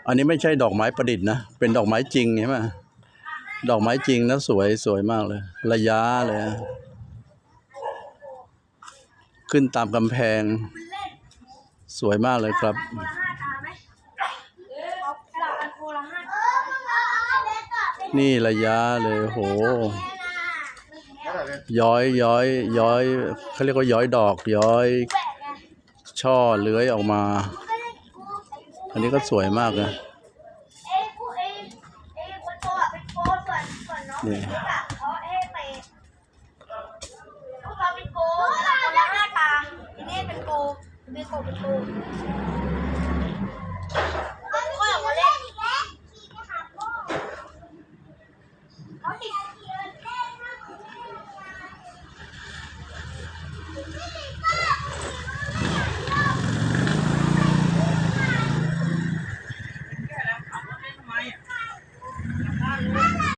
อันนี้ไม่ใช่ดอกไม้ประดิษฐ์นะเป็นดอกไม้จริงใช่ไหมดอกไม้จริงนะสวยมากเลยระยะเลยขึ้นตามกำแพงสวยมากเลยครับนี่ระยะเลยโหย้อยเขาเรียกว่าย้อยดอกย้อยช่อเลื้อยออกมาอันนี้ก็สวยมากเลยนี่เราเป็นโกคนละ5 ตาทีนี้เป็นโกเป็นโก